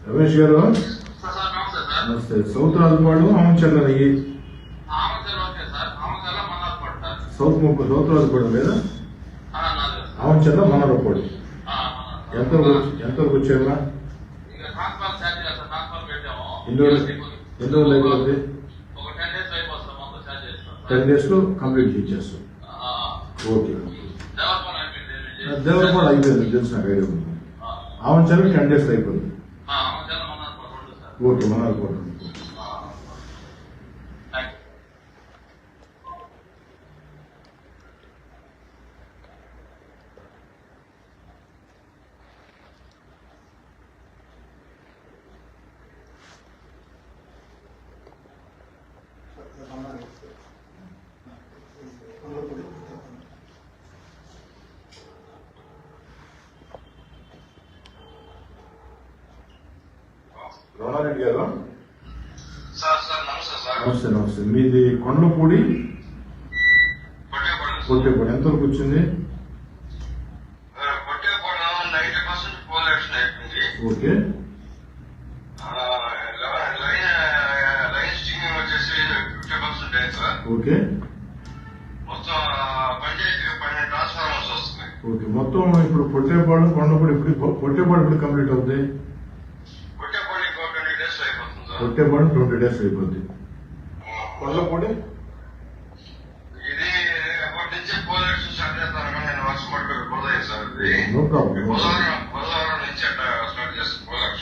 రమేష్ గారు నమస్తే. South రాజుపాడు Amancharla south ముప్పు సౌత్ రాజుపాడు లేదా ఆమంచర్ల మనరపాడు ఎంతవరకు వచ్చారా? ఎన్ని రోజులు అయిపోతుంది? 10 days లో కంప్లీట్ ఇచ్చేస్తాం. ఓకే. దేవరపాడు అయిపోయింది తెలుసు నాకు ఐడియా ఉంది. ఆమంచర్ల 10 days అయిపోతుంది. ఓకే మనరపాడు. రమణారెడ్డి గారు నమస్తే. నమస్తే. మీది కొండలపూడి కొట్టేపూడి ఎంతవరకు వచ్చింది? ఓకే. ఓకే. ఓకే. మొత్తం ఇప్పుడు పొట్టేపాడు కొండపూడి ఇప్పుడు పొట్టేపాడు ఇప్పుడు కంప్లీట్ అవుతుంది. పొట్టేపాడు 20 days అయిపోద్ది. Kondapudi no problem.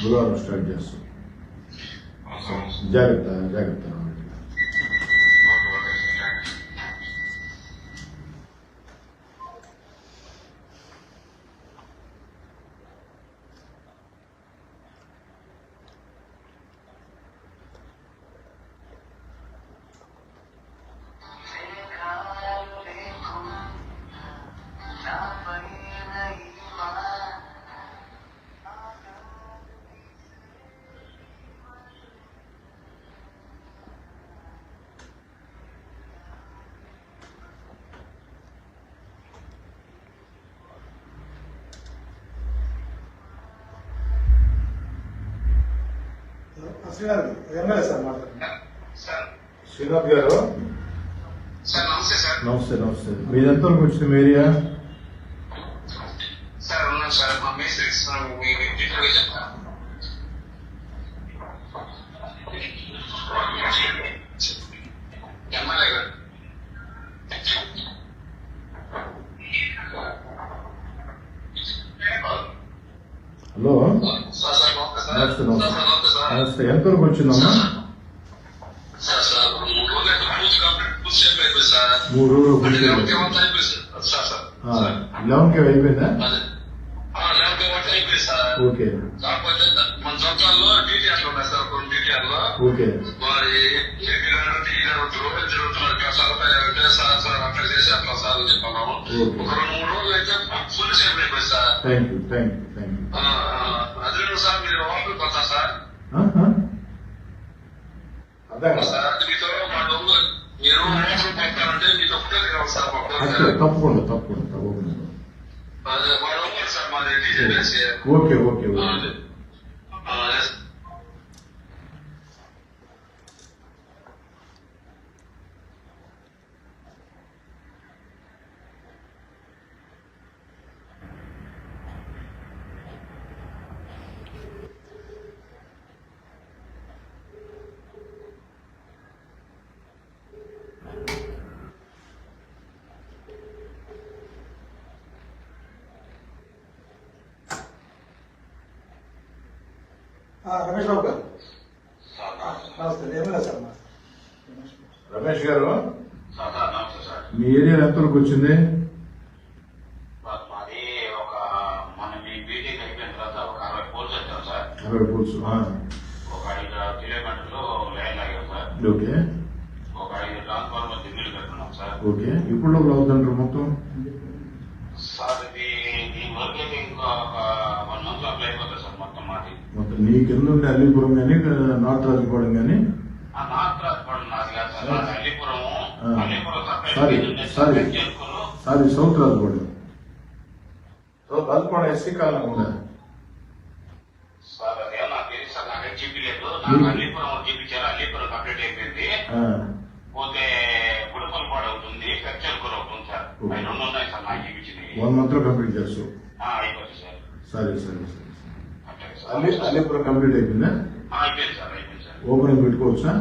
బుధవారం స్టార్ట్ చేస్తాం. జాగ్రత్త జాగ్రత్త. శ్రీనాథ్ గారు నమస్తే. నమస్తే. మీది ఎంతవరకు వచ్చింది మీ ఏరియా? హలో నమస్తే. నమస్తే. ఎంతవరకు వచ్చిందమ్మా? 3 రోజులు 11కి అయిపోయిందా? Okay. Okay. Thank you. Thank you. Thank you. అదే తప్పకుండా తప్పకుండా తప్పకుండా. Okay. Okay. Okay. Ramesh Babu గారు నమస్తే. ఏమైనా సార్ రమేష్ గారు మీ ఏరియా ఎంతవరకు వచ్చింది? 60 పోల్స్. ఓకే. ఓకే. ఇప్పుడు అవుతుంటారు మొత్తం మొత్తం నీ కింద ఉండే అల్లీపురం కానీ నార్త్ రాజుపాడు కానీ సారీ సౌత్ రాజుపాడు. సౌత్ రాజుపాడు ఎస్సీ కాలం ఉందా? సార్ నాకేం చూపించలేదు. నాకు అల్లీపురం చూపించారు, అల్లీపురం కంప్లీట్ అయిపోయింది. పోతే గుడిపల్లిపాడు అవుతుంది, పెచ్చలకూర అవుతుంది సార్. అవి రెండు ఉన్నాయి సార్ నాకు చూపించింది. 1 month లో కంప్లీట్ చేస్తావు. అయిపోతుంది సార్. సరే సరే సరే. అల్లీపురం కంప్లీట్ అయిపోయిందా? అయిపోయింది సార్, అయిపోయింది సార్. ఓపెనింగ్ పెట్టుకోవచ్చా?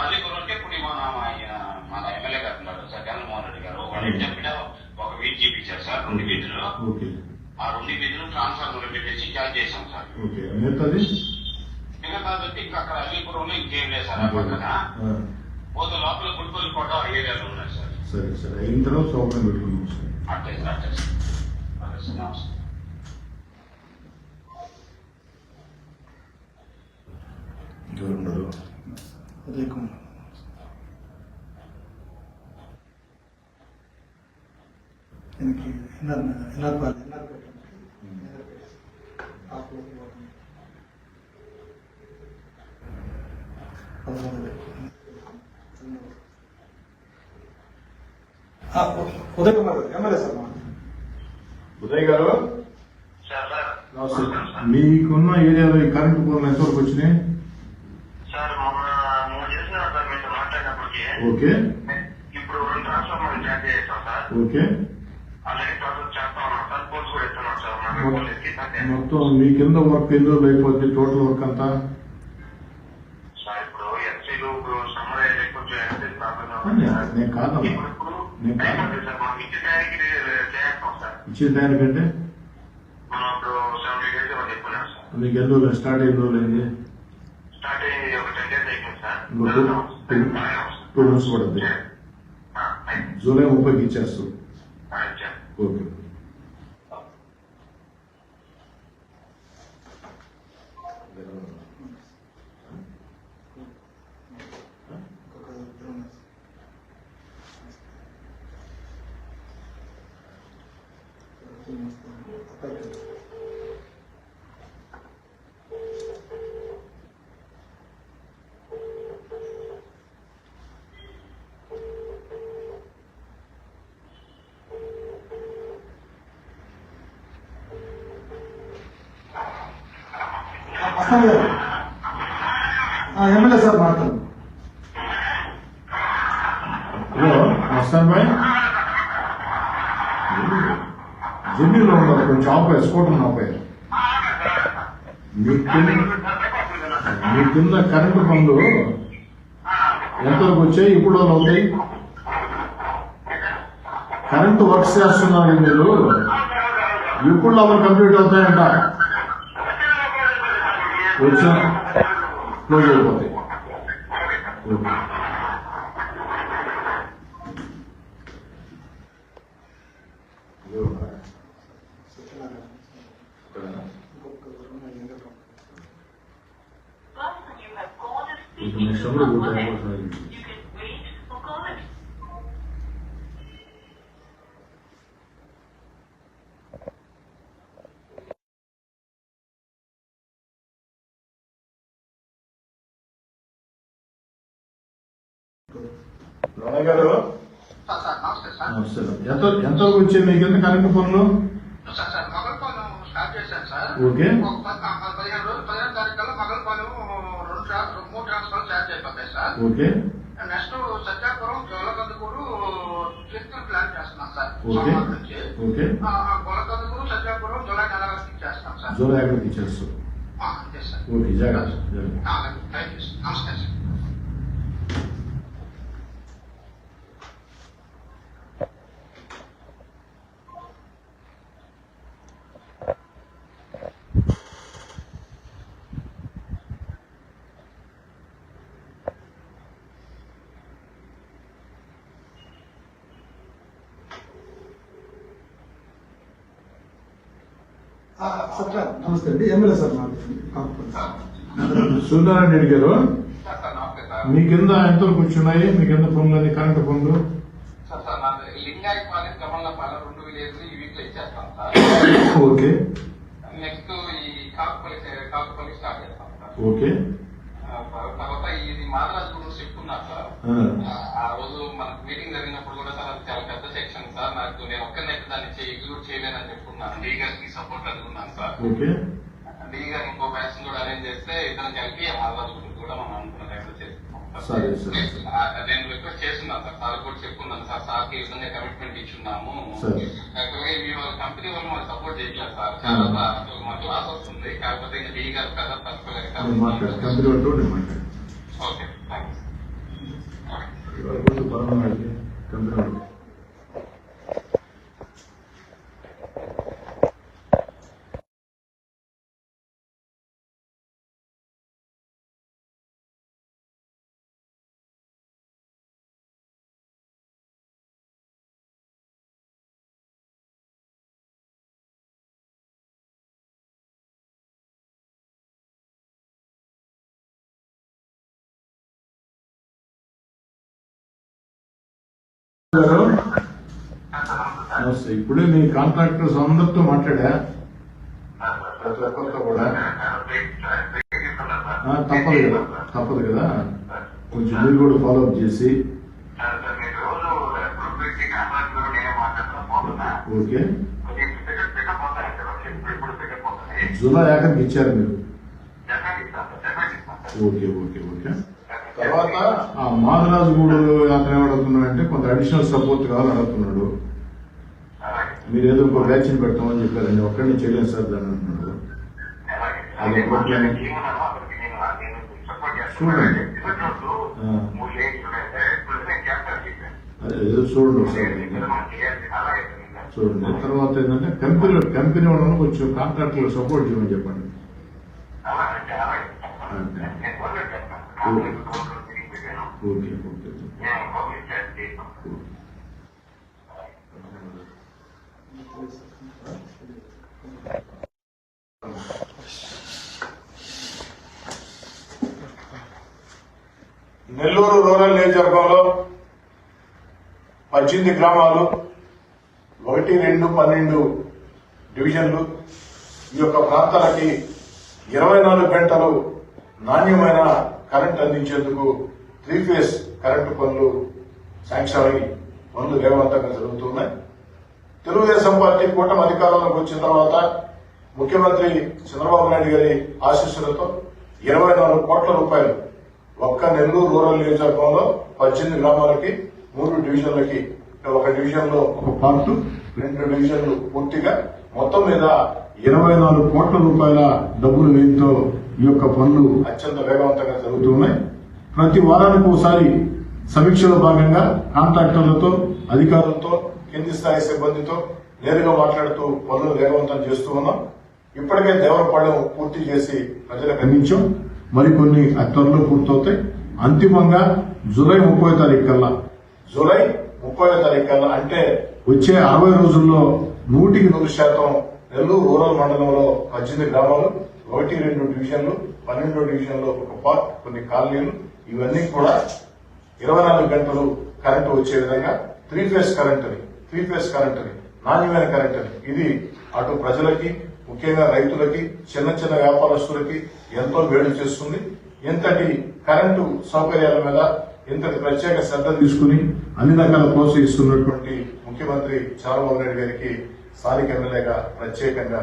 అల్లీపురం అంటే ఇప్పుడు మన ఎమ్మెల్యే గారు ఉన్నారు సార్, జగన్మోహన్ రెడ్డి గారు. వాళ్ళు చెప్పిన ఒక వీధి చూపించారు సార్, 2 వీధులు. ఆ 2 వీధులు ట్రాన్స్ఫార్మర్ పెట్టేసి చార్జ్ చేశాం సార్. మిగతాది వచ్చి ఇంకా అక్కడ అల్లీపురంలో ఇంకేం లేదు సార్. ఆ పక్కన పోతే లోపల గుడిపల్లిపాడు ఆ ఏరియాలో ఉన్నాయి సార్. సరే సరే, అయిన తర్వాత ఓపెనింగ్ పెట్టుకున్నాం సార్. అట్టే సార్, అట్టే సార్. అదే సార్, నమస్తే. ఎవరున్నారు? ఉదయ్ కుమార్. எனக்கு எல்லாரும் ఉదయ్ కుమార్ ఎమ్మెల్యే సార్. ఉదయ్ గారు సార్ సార్ నమస్తే. మీకున్న ఏరియాలో ఈ కరెంటు పోల్ ఎంతవరకు వచ్చినాయి? సార్ మొన్న చేసిన సార్ మీతో మాట్లాడినప్పటికీ ఓకే ఇప్పుడు 2 ట్రాన్స్ఫార్మర్ చార్జ్ చేస్తాం సార్. ఓకే, అలాగే ప్రాసెస్ చేస్తా ఉన్నాం సార్. పోల్స్ కూడా ఇస్తున్నాం సార్. మొత్తం మీ కింద వర్క్ ఎన్ని రోజులు అయిపోద్ది? టోటల్ వర్క్ అంతా సార్ ఇప్పుడు ఎస్సీలు సమ్మర్ అయితే కొంచెం ఎస్సీ ప్రాబ్లం. నేను కాదమ్మా, ఇప్పుడు నేను కాదు. సార్ మనం ఇచ్చే టైంకి చేస్తాం సార్. ఇచ్చిన దానికంటే మనం ఇప్పుడు 70 days అని చెప్పుకున్నాం సార్. మీకు ఎన్ని రోజులు స్టార్ట్ అయిన రోజులు అయింది? స్టార్ట్ అయ్యి ఒక 10 days అయిపోయింది సార్. 2 months పడుతుంది. జూలై 30కి ఇచ్చేస్తాం. ఓకే. ఎమ్మెల్యే సార్ మాట్లాడు. హలో మస్తాన్ భాయ్, జమీన్లో ఉన్నారు, కొంచెం ఆపాయి, స్కూటర్ ఆపాయి. మీ కింద కరెంటు పనులు ఎంతవరకు వచ్చాయి? ఇప్పుడు అవుతాయి? కరెంటు వర్క్స్ చేస్తున్నారు మీరు, ఇప్పుడు అవి కంప్లీట్ అవుతాయంట. వచ్చిన క్లోజ్ అయిపోతాయి. ఓకే. నెక్స్ట్ కూడా రమణ గారు ఎంత వచ్చాయి మీ కింద కరెంటు పనులు? మగల్పాలెం స్టార్ట్ చేశాను సార్. ఓకే. 15 రోజులు 15 తారీఖుల్లో మగల్పాలెం 3 ట్రాన్స్ఫార్మర్ చార్జ్ అయిపోతాయి sir. Okay. Next Satyapuram Gollakandukur clinical plan చేస్తున్నాం sir. Okay. Okay. Gollakandukur Satyapuram July 4కి చేస్తాం సార్. జూలై 1కి చేస్తాం. అంతే సార్. ఓకే, జాగ్రత్త. Thank you sir. నమస్తే సార్. నమస్తే అండి, ఎమ్మెల్యే సార్ మాట్లాడండి. సుందరారెడ్డి రెడ్డి గారు, మీ కింద ఎంతవరకు కూర్చున్నాయి? మీ కింద పనులని కరెంటు పనులు? లింగాయపాలెం కమలపాలెం 2 విలేజ్లు ఈ వీక్ లో ఇచ్చేస్తాం సార్. ఓకే. నెక్స్ట్ ఈ కాకుపల్లి స్టార్ట్ చేస్తాం సార్. ఓకే. తర్వాత ఇది మాద్రాస్ గురించి చెప్పుకున్నారు సార్. ఆ రోజు మనకు మీటింగ్ జరిగినప్పుడు కూడా సార్ అది చాలా పెద్ద సెక్షన్ సార్. నేను ఒక్కరినైతే దాన్ని ఎగ్జిక్యూట్ చేయలేనని చెప్పుకున్నాను. డీ గారికి సపోర్ట్ అనుకున్నాను సార్. ఓకే. డీ గారు ఇంకో బ్యాచ్ కూడా అరేంజ్ చేస్తే చేస్తే ఇద్దరు కలిపి ఆధార్ కూడా మనం అనుకున్న టైంలో చేస్తాం. సరే సరే నేను రిక్వెస్ట్ చేస్తున్నాను సార్, సార్ కూడా చెప్పుకున్నాను సార్, సార్కి ఈ విధంగా కమిట్మెంట్ ఇచ్చున్నాము. సరే యాక్చువల్గా మీ వాళ్ళ కంపెనీ వాళ్ళు మాకు సపోర్ట్ చేయట్లేదు సార్, చాలా అసలు మాకు లాస్ వస్తుంది. కాకపోతే ఇంకా డీ గారు కదా తప్పలేదు. నేను మాట్లాడు కంపెనీ వాళ్ళతో నేను మాట్లాడు ఓకే థ్యాంక్ యూ. కంపెనీ వాళ్ళు గారు నమస్తే. ఇప్పుడే మీ కాంట్రాక్టర్స్ అందరితో మాట్లాడా, ప్రతి ఒక్కరితో కూడా. తప్పదు కదా కొంచెం మీరు కూడా ఫాలో అప్ చేసి. ఓకే జూలై ఆఖరికి ఇచ్చారు మీరు. Okay okay okay. తర్వాత ఆ మాదరాజు గూడు అతను ఏమడుగుతున్నాడంటే కొంత అడిషనల్ సపోర్ట్ కావాలని అడుగుతున్నాడు. మీరు ఏదో ఒక వ్యాక్సిన్ పెడతామని చెప్పారండి, ఒక్కడిని చేయలేదు సార్ దాన్ని అంటున్నాడు. అది చూడండి ఏదో చూడండి ఒకసారి చూడండి. తర్వాత ఏంటంటే కంపెనీ వాళ్ళని కొంచెం కాంట్రాక్టులు సపోర్ట్ చేయమని చెప్పండి. ఓకే ఓకే నెల్లూరు రూరల్ నియోజకవర్గంలో 18 గ్రామాలు, 1, 2, 12 డివిజన్లు. ఈ యొక్క ప్రాంతాలకి 24 గంటలు నాణ్యమైన కరెంట్ అందించేందుకు 3 ఫేజ్ కరెంటు పనులు శాంక్షన్ అయి పనులు వేగవంతంగా జరుగుతున్నాయి. తెలుగుదేశం పార్టీ కూటమి అధికారంలోకి వచ్చిన తర్వాత ముఖ్యమంత్రి చంద్రబాబు నాయుడు గారి ఆశీస్సులతో 24 కోట్ల రూపాయలు ఒక్క నెల్లూరు రూరల్ నియోజకవర్గంలో 18 గ్రామాలకి 3 డివిజన్లకి, ఒక డివిజన్ లో ఒక పార్టు, 2 డివిజన్లు పూర్తిగా మొత్తం మీద 24 కోట్ల రూపాయల డబ్బులు వ్యయంతో ఈ యొక్క పనులు అత్యంత వేగవంతంగా జరుగుతున్నాయి. ప్రతి వారానికి ఒకసారి సమీక్షలో భాగంగా కాంట్రాక్టర్లతో, అధికారులతో, కింది స్థాయి సిబ్బందితో నేరుగా మాట్లాడుతూ పనులు వేగవంతం చేస్తూ ఉన్నాం. ఇప్పటికే దేవరపాలెం పూర్తి చేసి ప్రజలకు అందించాం. మరికొన్ని త్వరలో పూర్తవుతాయి. అంతిమంగా జూలై 30వ తారీఖు కల్లా అంటే వచ్చే 60 రోజుల్లో 100% నెల్లూరు రూరల్ మండలంలో 18 గ్రామాలు, 1, 2 డివిజన్లు, 12 డివిజన్లో ఒక పార్ట్, కొన్ని కాలనీలు, ఇవన్నీ కూడా 24 గంటలు కరెంటు వచ్చే విధంగా 3 ఫేజ్ కరెంటుని నాణ్యమైన కరెంటుని ఇది అటు ప్రజలకి, ముఖ్యంగా రైతులకి, చిన్న చిన్న వ్యాపారస్తులకి ఎంతో వేడి చేస్తుంది. ఇంతటి కరెంటు సౌకర్యాల మీద ఇంతటి ప్రత్యేక శ్రద్ధ తీసుకుని అన్ని రకాల ప్రోత్సహిస్తున్నటువంటి ముఖ్యమంత్రి చంద్రబాబు నాయుడు గారికి స్థానిక ఎమ్మెల్యేగా ప్రత్యేకంగా